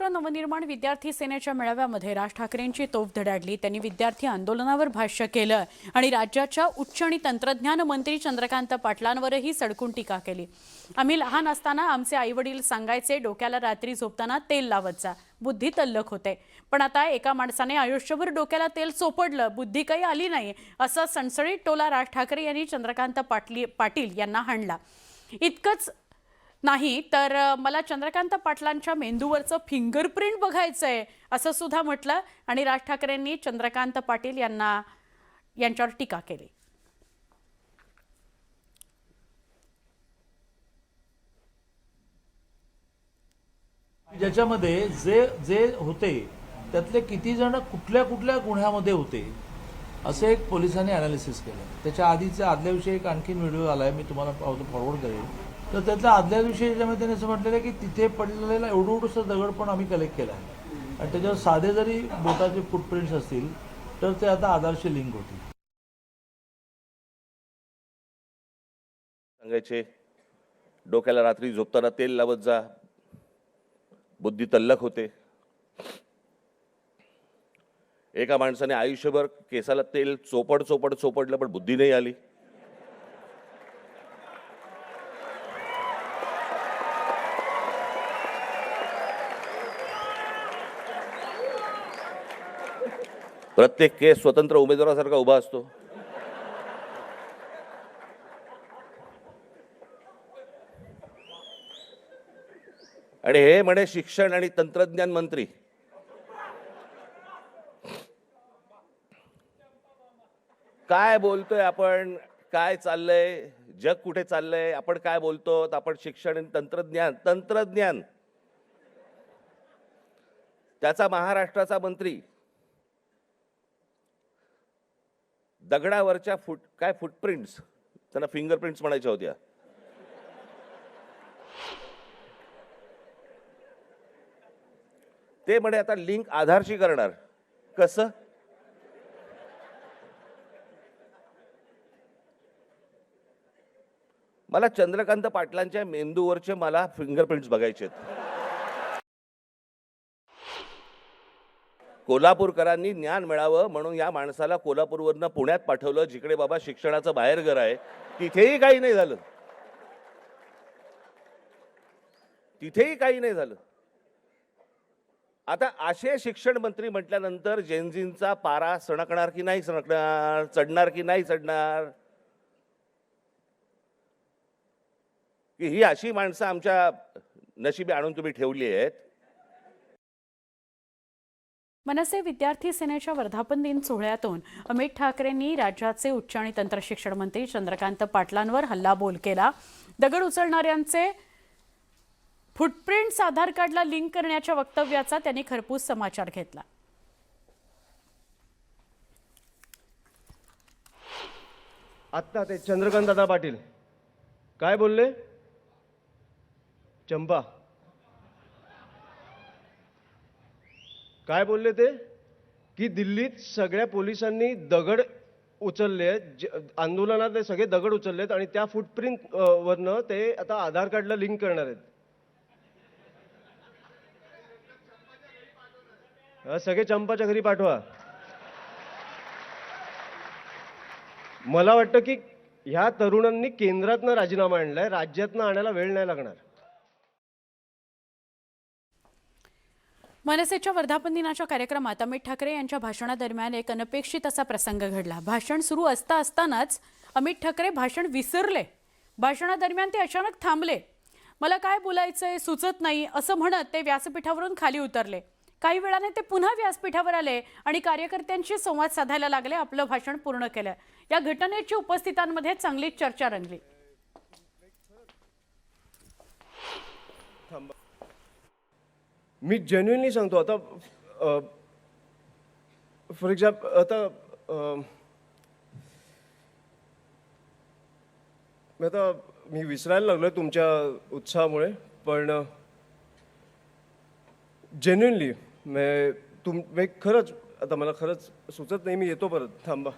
महाराष्ट्र नवनिर्माण विद्यार्थी सेनेच्या मेळाव्यामध्ये राज ठाकरेंची तोफ धडाडली। त्यांनी विद्यार्थी आंदोलनावर भाष्य केलं आणि राज्याच्या उच्च आणि तंत्रज्ञान मंत्री चंद्रकांत पाटलांवरही सडकून टीका केली। आम्ही लहान असताना आमचे आईवडील सांगायचे डोक्याला रात्री झोपताना तेल लावत जा, बुद्धी तल्लख होते। पण आता एका माणसाने आयुष्यभर डोक्याला तेल चोपडलं, बुद्धी काही आली नाही, असा सणसणीत टोला राज ठाकरे यांनी चंद्रकांत पाटील यांना हाणला। इतकंच नाही तर मला चंद्रकांत पाटलांच्या मेंदूवरचं फिंगरप्रिंट बघायचंय असं सुद्धा म्हटलं आणि राज ठाकरेंनी चंद्रकांत पाटील यांच्यावर टीका केली। ज्याच्यामध्ये जे जे होते त्यातले किती जण कुठल्या कुठल्या गुन्ह्यामध्ये होते असे एक पोलिसांनी ॲनालिसिस केलं। त्याच्या आदल्या दिवशी एक आणखीन व्हिडिओ आलाय, मी तुम्हाला फॉरवर्ड करेन। तर त्यातल्या आदल्या दिवशी याच्यामध्ये त्यांनी असं म्हटलेलं आहे की तिथे पडलेला एवढंसं दगड पण आम्ही कलेक्ट केला आहे आणि त्याच्यावर साधे जरी बोटाचे फुटप्रिंट्स असतील तर ते आता आधारशी लिंक होतील। सांगायचे डोक्याला रात्री झोपताना तेल लावत जा, बुद्धी तल्लख होते। एका माणसाने आयुष्यभर केसाला तेल चोपडलं पण बुद्धी नाही आली। प्रत्येक केस स्वतंत्र उमेदवारासारखा उभा असतो। आणि हे म्हणे शिक्षण आणि तंत्रज्ञान मंत्री। काय बोलतोय आपण? काय चाललंय? जग कुठे चाललंय? आपण काय बोलतो? आपण शिक्षण आणि तंत्रज्ञान त्याचा महाराष्ट्राचा मंत्री दगडावरच्या फुटप्रिंट्स, त्यांना फिंगरप्रिंट्स म्हणायच्या होत्या, ते म्हणे आता लिंक आधारशी करणार। कसं? मला चंद्रकांत पाटलांच्या मेंदूवरचे फिंगरप्रिंट्स बघायचे आहेत। कोल्हापूरकरांनी ज्ञान मिळावं म्हणून या माणसाला कोल्हापूरवरनं पुण्यात पाठवलं, जिकडे बाबा शिक्षणाचं बाहेरघर आहे। तिथेही काही नाही झालं, आता असे शिक्षण मंत्री म्हटल्यानंतर जेनझींचा पारा सणकणार की नाही सणकणार, चढणार की नाही चढणार, की ही अशी माणसं आमच्या नशिबी आणून तुम्ही ठेवली आहेत। मनसे विद्यार्थी सेनेच्या वर्धापन दिन सोहळ्यातून अमित ठाकरेंनी राज्याचे उच्च आणि तंत्र शिक्षण मंत्री चंद्रकांत पाटलांवर हल्लाबोल केला। दगड उचलणाऱ्यांचे फुटप्रिंट्स आधार कार्डला लिंक करण्याच्या वक्तव्याचा त्यांनी खरपूस समाचार घेतला। आत्ता ते चंद्रकांत दादा पाटील काय बोलले? चंपा काय बोलले ते? की दिल्लीत सगळ्या पोलिसांनी दगड उचलले, आंदोलनात ते सगळे दगड उचललेत आणि त्या फुटप्रिंट वरनं ते आता आधार कार्डला लिंक करणार आहेत। सगळे चंपाच्या घरी पाठवा। मला वाटतं की ह्या तरुणांनी केंद्रातनं राजीनामा आणलाय, राज्यातनं आणायला वेळ नाही लागणार। मनसेच्या वर्धापन दिनाच्या कार्यक्रमात अमित ठाकरे यांच्या भाषणादरम्यान एक अनपेक्षित असा प्रसंग घडला। भाषण सुरू असतानाच अमित ठाकरे भाषण विसरले। भाषणादरम्यान ते अचानक थांबले। मला काय बोलायचंय सुचत नाही असं म्हणत ते व्यासपीठावरून खाली उतरले। काही वेळाने ते पुन्हा व्यासपीठावर आले आणि कार्यकर्त्यांशी संवाद साधायला लागले। आपलं भाषण पूर्ण केलं। या घटनेची उपस्थितांमध्ये चांगलीच चर्चा रंगली। मी जेन्युइनली सांगतो, आता फॉर एक्झाम्पल आता मी विसरायला लागलोय तुमच्या उत्साहामुळे, पण जेन्युइनली खरंच आता मला खरंच सुचत नाही। मी येतो परत, थांबा।